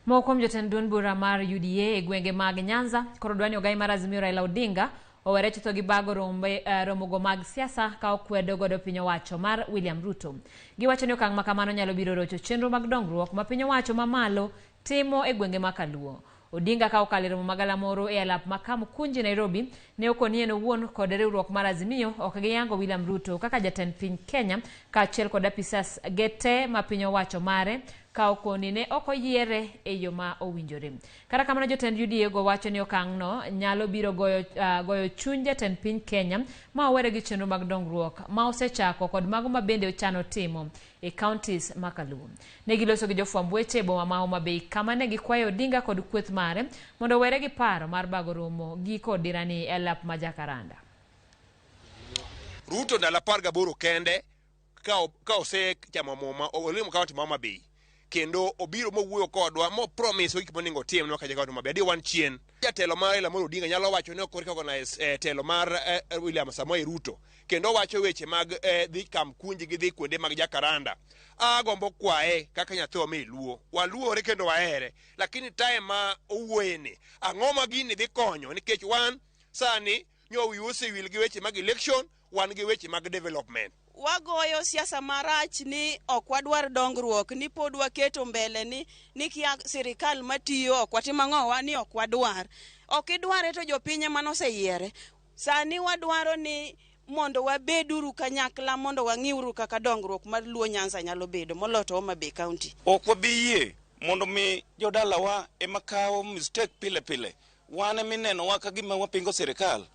Mokom jotend duond bura mar UDA e gwenge mag Nyanza koro dwani ogai mar Azimio Raila Odinga owere chutho gi bago romogo mag siasa ka okwedo godo piny owacho mar William Ruto. Giwacho ni okang' ma kamano nyalo biro rocho chenro mag dongruok ma piny owacho mamalo timo e gwenge ma Kaluo. Odinga ka okalo romo magala moro e alap makam kunji Nairobi ne okoni en owuon kod riwruok mar Azimio ok giyango William Ruto kaka jatend piny Kenya ka achiel kod apisas gete ma piny owacho mare ka okoni ne okoyiere e yo ma owinjore. Kata kamano jotend UDA go wacho ni okang' no nyalo biro goyo chuny jatend piny Kenya ma owere gi chenro mag dongruok ma osechako kod mago ma bende ochano timo e counties ma Kaluo. Ne giloso gi jofwamb weche boma ma Homa Bay kama ne gikwayo Odinga kod kweth mare mondo owere gi paro mar bago romo gi kod dirani e lap ma Jacaranda. Ruto ndalo 18 kende ka osechamo muma olimo kaunti ma Homa Bay kendo obiro mowuoyo kodwa mo promise gik monego tim no ka Jacaranda Homa Bay adi wan chien. Jatelo mar Raila Odinga nyalo wacho ni ok recognize telo mar William Samoei Ruto kendo wacho weche mag dhi kam kunji gi dhi kuonde mag Jacaranda. Agombo kwae kaka nyathi omi luo waluore kendo wahere lakini time ma owuoyeni ang'o ma gini dhi konyo nikech wan sani nyowi osewil gi weche mag election wan gi weche mag development. Wagoyo siasa marach ni ok wadwar dongruok ni pod waketo mbele ni kia sirikal matiyo ok watimo ng'owa ni ok wadwar. Ok idware to jopiny mano oseyiere. Sani wadwaro ni mondo wabeduru kanyakla mondo wang'iwru kaka dongruok mar Luo Nyanza nyalo bedo moloto Homa Bay County. Ok wabiyie mondo mi jodalawa ema kawo mistake pile pile. Wan emineno wa ka gima wapingo sirikal.